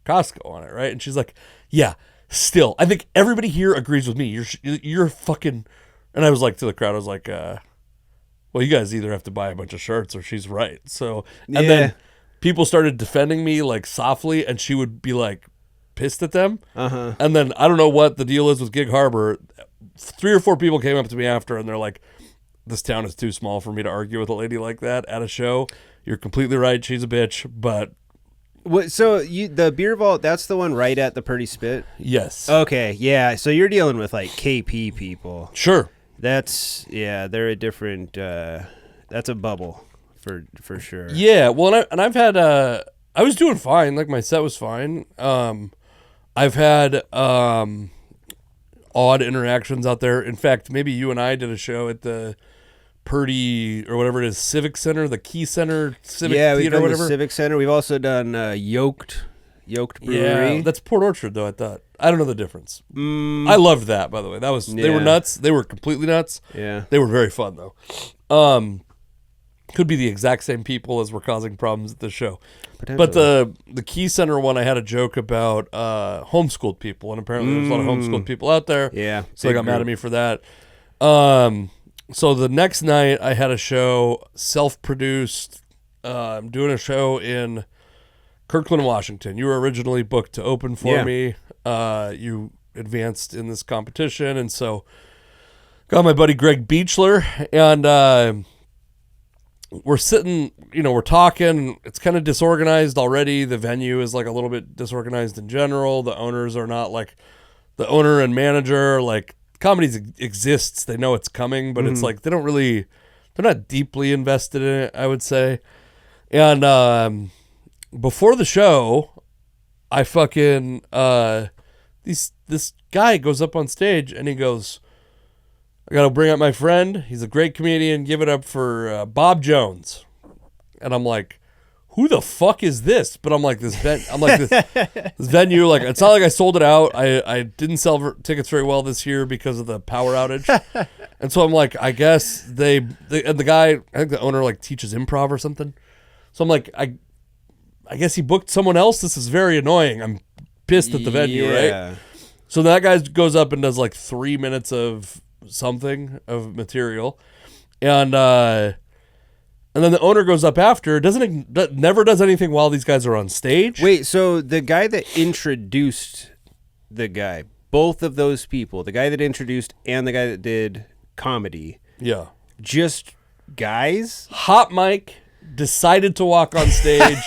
Costco on it, right? And she's like, "Yeah, still, I think everybody here agrees with me. You're fucking." And I was like to the crowd, I was like, "Well, you guys either have to buy a bunch of shirts or she's right." So, and then people started defending me like softly, and she would be like pissed at them. Uh-huh. And then I don't know what the deal is with Gig Harbor. 3 or 4 people came up to me after, and they're like, "This town is too small for me to argue with a lady like that at a show. You're completely right. She's a bitch." But So the Beer Vault, that's the one right at the Purdy Spit? yes. Okay, yeah. So you're dealing with like KP people. Sure. They're a different. That's a bubble for sure. Yeah. Well, and I've had. I was doing fine. Like my set was fine. I've had odd interactions out there. In fact, maybe you and I did a show at the Purdy or whatever it is, Civic Center, the Key Center, Civic we've Theater, done whatever. the Civic Center. We've also done Yoked Brewery. Yeah, that's Port Orchard though. I thought. I don't know the difference. I loved that, by the way. They were nuts. They were completely nuts. Yeah. They were very fun though. Could be the exact same people as were causing problems at the show. But the Key Center one, I had a joke about homeschooled people, and apparently there's a lot of homeschooled people out there. Yeah. So they got mad at me for that. So the next night I had a show, self-produced. I'm doing a show in Kirkland, Washington. You were originally booked to open for me. You advanced in this competition, and so got my buddy Greg Beechler, and we're sitting, we're talking. It's kind of disorganized already. The venue is like a little bit disorganized in general. The owners are not like the owner and manager. Like comedy exists. They know it's coming, but it's like they're not deeply invested in it, I would say. And before the show, I fucking this guy goes up on stage and he goes, "I gotta bring up my friend. He's a great comedian. Give it up for Bob Jones." And I'm like, "Who the fuck is this?" But I'm like, this venue, like it's not like I sold it out. I didn't sell tickets very well this year because of the power outage. And so I'm like, I guess and the guy, I think the owner like teaches improv or something. So I'm like, I guess he booked someone else. This is very annoying. I'm pissed at the venue, right? So that guy goes up and does like 3 minutes of something of material, and then the owner goes up after, never does anything while these guys are on stage. Wait, so the guy that introduced the guy, both of those people, the guy that introduced and the guy that did comedy, Yeah, just guys? hot mic, decided to walk on stage.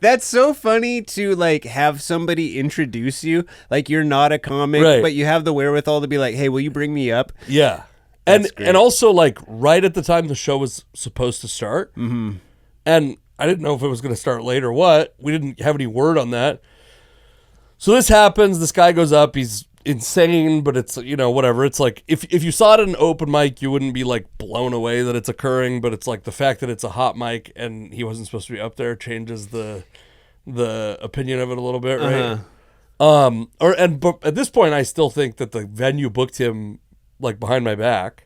That's so funny to like have somebody introduce you, like you're not a comic, Right. but you have the wherewithal to be like, "Hey, will you bring me up?" Yeah. That's great. And also like right at the time the show was supposed to start, and I didn't know if it was going to start late or what. We didn't have any word on that. So this happens. This guy goes up. He's insane, but it's, you know, whatever. It's like if you saw it at an open mic, you wouldn't be like blown away that it's occurring. But it's like the fact that it's a hot mic and he wasn't supposed to be up there changes the opinion of it a little bit, right? But at this point, I still think that the venue booked him like behind my back.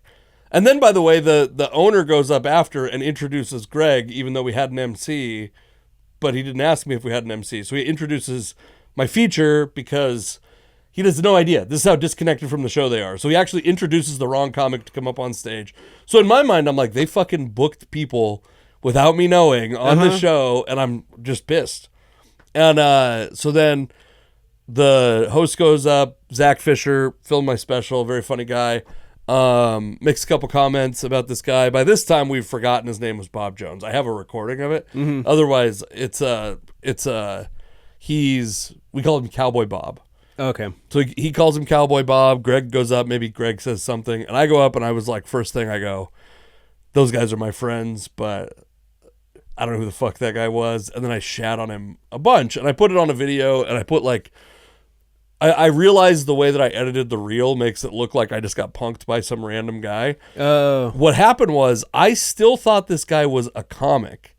And then, by the way, the owner goes up after and introduces Greg, even though we had an MC, but he didn't ask me if we had an MC. So he introduces my feature because he has no idea. This is how disconnected from the show they are. So he actually introduces the wrong comic to come up on stage. So in my mind, I'm like, they fucking booked people without me knowing on the show, and I'm just pissed. And so then the host goes up, Zach Fisher, filmed my special, very funny guy. Makes a couple comments about this guy. By this time, we've forgotten his name was Bob Jones. I have a recording of it. Otherwise, we call him Cowboy Bob. Okay. So he calls him Cowboy Bob. Greg goes up. Maybe Greg says something. And I go up and I was like, first thing I go, those guys are my friends, but I don't know who the fuck that guy was. And then I shat on him a bunch. And I put it on a video and I put like, I realized the way that I edited the reel makes it look like I just got punked by some random guy. What happened was I still thought this guy was a comic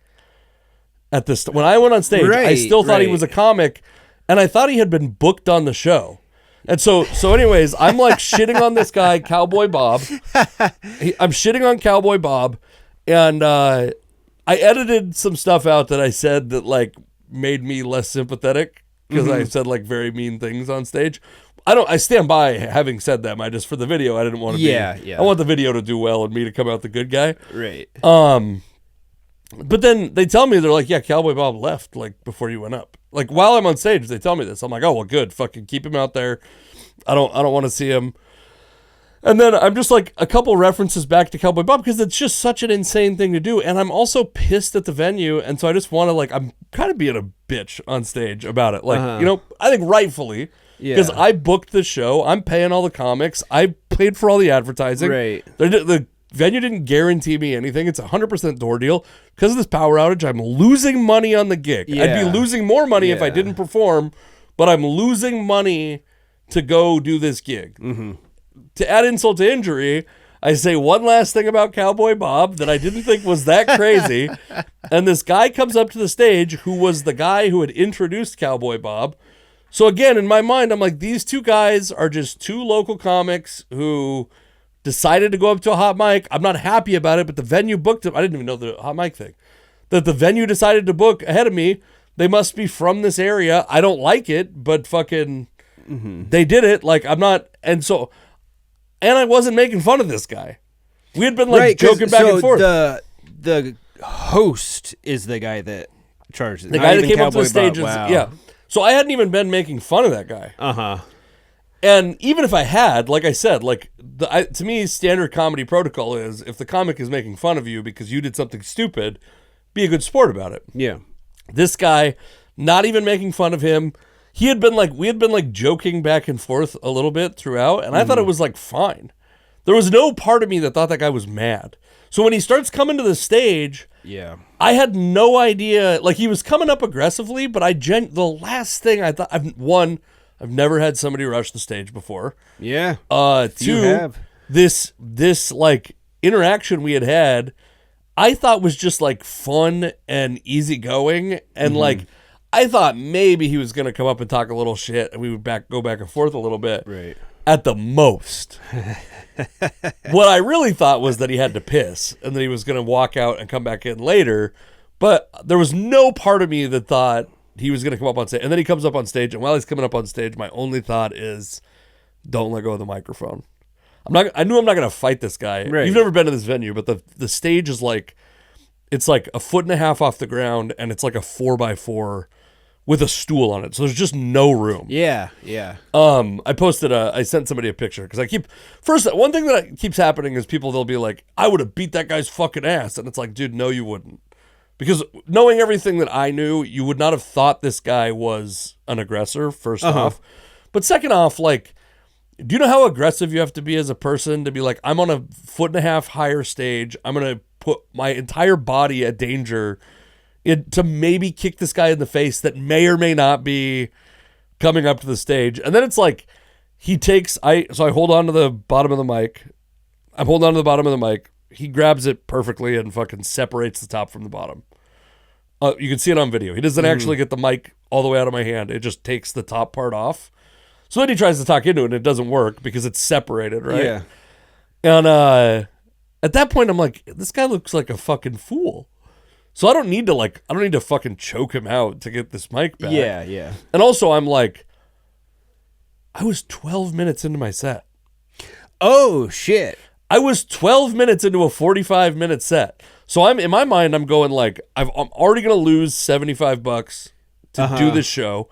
at this. When I went on stage, I still thought he was a comic. And I thought he had been booked on the show. And so anyways, I'm like shitting on this guy, Cowboy Bob. I'm shitting on Cowboy Bob. And I edited some stuff out that I said that like made me less sympathetic because I said like very mean things on stage. I stand by having said them. I just, for the video, I didn't want to be. I want the video to do well and me to come out the good guy. Right. But then they tell me, they're like, yeah, Cowboy Bob left like before you went up. Like while I'm on stage, they tell me this. I'm like, oh well, good. Fucking keep him out there. I don't want to see him. And then I'm just like a couple references back to Cowboy Bob because it's just such an insane thing to do. And I'm also pissed at the venue. And so I just want to like, I'm kind of being a bitch on stage about it. Like, you know, I think rightfully because I booked the show. I'm paying all the comics. I paid for all the advertising. Right. The venue didn't guarantee me anything. It's a 100% door deal. Because of this power outage, I'm losing money on the gig. I'd be losing more money if I didn't perform, but I'm losing money to go do this gig. To add insult to injury, I say one last thing about Cowboy Bob that I didn't think was that crazy. And this guy comes up to the stage who was the guy who had introduced Cowboy Bob. So again, in my mind, I'm like, these two guys are just two local comics who decided to go up to a hot mic. I'm not happy about it, but the venue booked him. I didn't even know the hot mic thing. That the venue decided to book ahead of me. They must be from this area. I don't like it, but fucking they did it. Like I'm not, and I wasn't making fun of this guy. We had been like joking back and forth. The host is the guy that charged it. The guy that came up to the stage. Yeah. So I hadn't even been making fun of that guy. And even if I had, like I said, like to me, standard comedy protocol is if the comic is making fun of you because you did something stupid, be a good sport about it. Yeah. This guy, not even making fun of him. We had been like joking back and forth a little bit throughout, and I thought it was like fine. There was no part of me that thought that guy was mad. So when he starts coming to the stage, I had no idea. Like he was coming up aggressively, but the last thing I thought, I've never had somebody rush the stage before. Yeah. Two, this like interaction we had, I thought was just like fun and easygoing. And like, I thought maybe he was going to come up and talk a little shit and we would go back and forth a little bit. Right. At the most. What I really thought was that he had to piss and that he was going to walk out and come back in later. But there was no part of me that thought he was going to come up on stage. And then he comes up on stage. And while he's coming up on stage, my only thought is, don't let go of the microphone. I knew I'm not going to fight this guy. Right. You've never been to this venue, but the stage is like, it's like 1.5 feet off the ground. And it's like a 4x4 with a stool on it. So there's just no room. Yeah. Yeah. I sent somebody a picture because one thing that keeps happening is they'll be like, I would have beat that guy's fucking ass. And it's like, dude, no, you wouldn't. Because knowing everything that I knew, you would not have thought this guy was an aggressor, first off. But second off, like, Do you know how aggressive you have to be as a person to be like, I'm on a 1.5 foot higher stage. I'm going to put my entire body at danger to maybe kick this guy in the face that may or may not be coming up to the stage. And then it's like, I hold on to the bottom of the mic. I'm holding on to the bottom of the mic. He grabs it perfectly and fucking separates the top from the bottom. You can see it on video. He doesn't actually get the mic all the way out of my hand. It just takes the top part off. So then he tries to talk into it and it doesn't work because it's separated, right? Yeah. And at that point, I'm like, this guy looks like a fucking fool. So I don't need to fucking choke him out to get this mic back. Yeah, yeah. And also I'm like, I was 12 minutes into my set. Oh, shit. I was 12 minutes into a 45-minute set. So in my mind, I'm going like, I'm already going to lose $75 to do this show.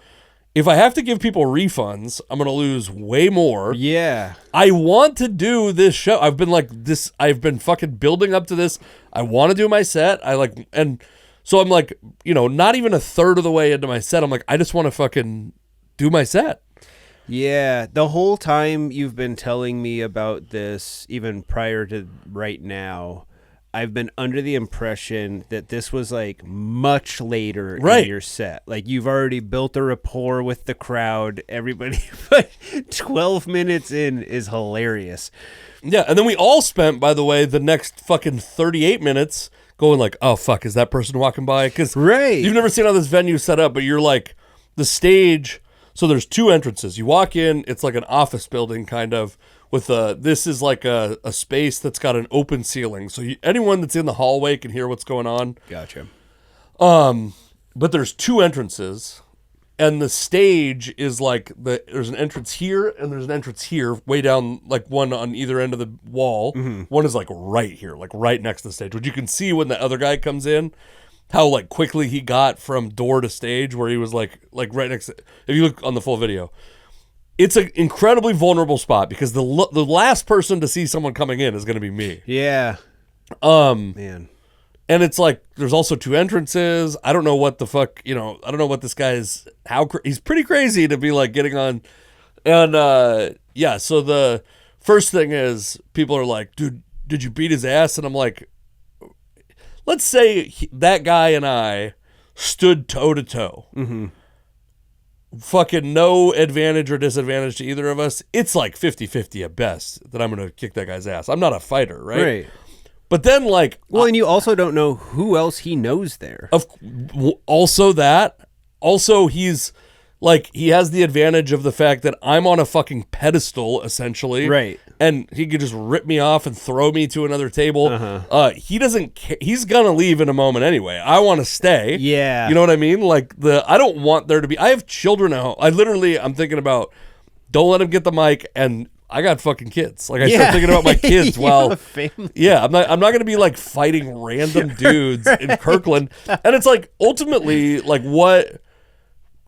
If I have to give people refunds, I'm going to lose way more. Yeah. I want to do this show. I've been fucking building up to this. I want to do my set. And so I'm like, not even a third of the way into my set. I'm like, I just want to fucking do my set. Yeah, the whole time you've been telling me about this, even prior to right now, I've been under the impression that this was like much later in your set. Like you've already built a rapport with the crowd, everybody, but 12 minutes in is hilarious. Yeah, and then we all spent, by the way, the next fucking 38 minutes going like, oh, fuck, is that person walking by? Because you've never seen how this venue is set up, but you're like, the stage... So there's 2 entrances. You walk in, it's like an office building kind of with this is like a space that's got an open ceiling. So anyone that's in the hallway can hear what's going on. Gotcha. But there's 2 entrances and the stage is like there's an entrance here and there's an entrance here way down, like one on either end of the wall. Mm-hmm. One is like right here, like right next to the stage, which you can see when the other guy comes in. How like quickly he got from door to stage where he was like right next to, if you look on the full video, it's an incredibly vulnerable spot because the last person to see someone coming in is going to be me. Yeah. Man. And it's like, there's also 2 entrances. I don't know what the fuck, I don't know what this guy is, he's pretty crazy to be like getting on. And yeah, so the first thing is people are like, dude, did you beat his ass? And I'm like, let's say that guy and I stood toe to toe. Mm-hmm. Fucking no advantage or disadvantage to either of us. It's like 50-50 at best that I'm going to kick that guy's ass. I'm not a fighter, right? Right. But then like... Well, and you also don't know who else he knows there. Also that. Also he's... Like, he has the advantage of the fact that I'm on a fucking pedestal, essentially. Right. And he could just rip me off and throw me to another table. Uh-huh. He doesn't care. He's going to leave in a moment anyway. I want to stay. Yeah. You know what I mean? Like, I don't want there to be... I have children at home. I'm thinking about, don't let him get the mic, and I got fucking kids. Like, I start thinking about my kids while... Yeah, I'm not going to be, like, fighting random dudes in Kirkland. And it's, like, ultimately, like, what...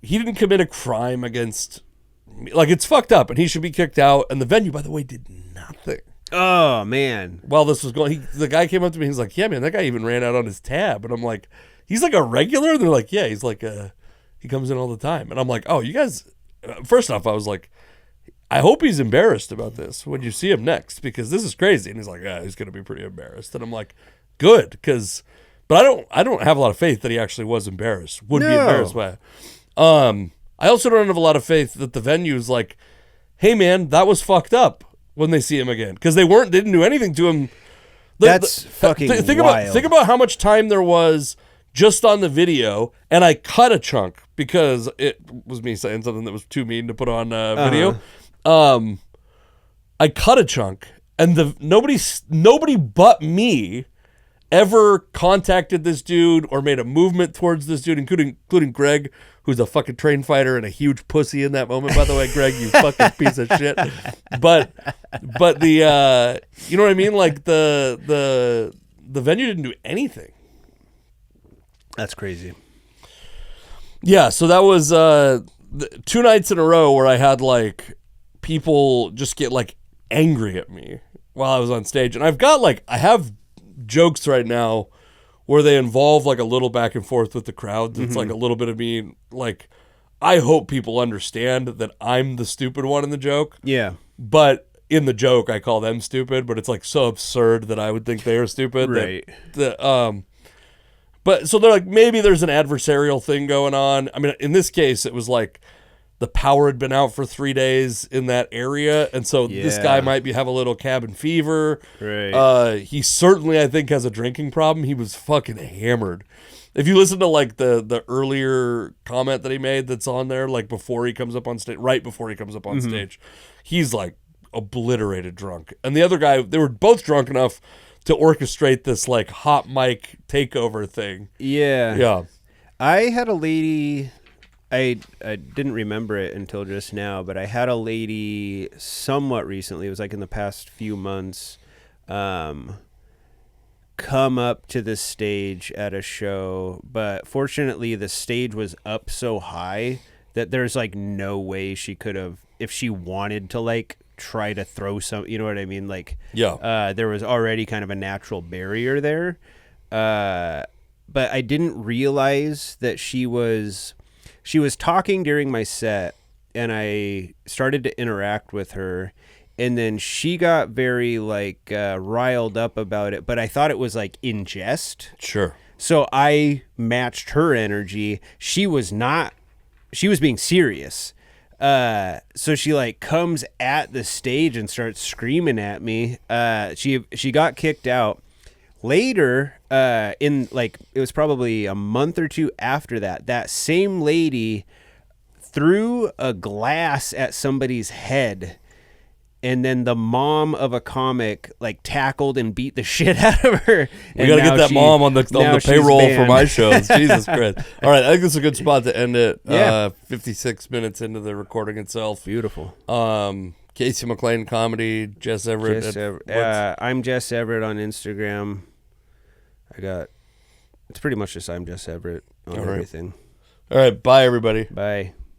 He didn't commit a crime against me. Like, it's fucked up, and he should be kicked out. And the venue, by the way, did nothing. Oh, man. While this was going, the guy came up to me. He's like, yeah, man, that guy even ran out on his tab. And I'm like, he's like a regular? And they're like, yeah, he's like, he comes in all the time. And I'm like, oh, you guys, first off, I was like, I hope he's embarrassed about this when you see him next, because this is crazy. And he's like, yeah, he's going to be pretty embarrassed. And I'm like, good, because, but I don't have a lot of faith that he actually was embarrassed, be embarrassed by it. I also don't have a lot of faith that the venue's like, hey man, that was fucked up when they see him again, because they didn't do anything to him. That's fucking wild. Think about how much time there was just on the video, and I cut a chunk because it was me saying something that was too mean to put on video. I cut a chunk, and nobody but me ever contacted this dude or made a movement towards this dude, including Greg, who's a fucking trained fighter and a huge pussy in that moment, by the way, Greg, you fucking piece of shit. But the you know what I mean? Like the venue didn't do anything. That's crazy. Yeah, so that was 2 nights in a row where I had like people just get like angry at me while I was on stage. And I have jokes right now where they involve like a little back and forth with the crowd. It's like a little bit of me, like, I hope people understand that I'm the stupid one in the joke. Yeah. but in the joke, I call them stupid, but it's like so absurd that I would think they are stupid. Right. But so they're like, maybe there's an adversarial thing going on. I mean, in this case, it was like the power had been out for 3 days in that area. And so this guy might have a little cabin fever. Right. He certainly, I think, has a drinking problem. He was fucking hammered. If you listen to like the earlier comment that he made that's on there, like before he comes up on stage, right before he comes up on stage, he's like obliterated drunk. And the other guy, they were both drunk enough to orchestrate this like hot mic takeover thing. Yeah. Yeah. I had a lady, I didn't remember it until just now, but I had a lady somewhat recently, it was like in the past few months, come up to the stage at a show, but fortunately the stage was up so high that there's like no way she could have, if she wanted to like try to throw some, you know what I mean? Like, there was already kind of a natural barrier there. But I didn't realize that she was talking during my set, and I started to interact with her, and then she got very like riled up about it, but I thought it was like in jest. Sure. So I matched her energy. She was being serious. So she like comes at the stage and starts screaming at me. She got kicked out. Later, in like, it was probably a month or two after that same lady threw a glass at somebody's head. And then the mom of a comic like tackled and beat the shit out of her. We got to get that mom on the payroll for my shows. Jesus Christ. All right. I think this is a good spot to end it. Yeah. 56 minutes into the recording itself. Beautiful. Casey McLean comedy, Jess Everett. I'm Jess Everett on Instagram. It's pretty much just I'm Jess Everett on everything. All right. Bye, everybody. Bye.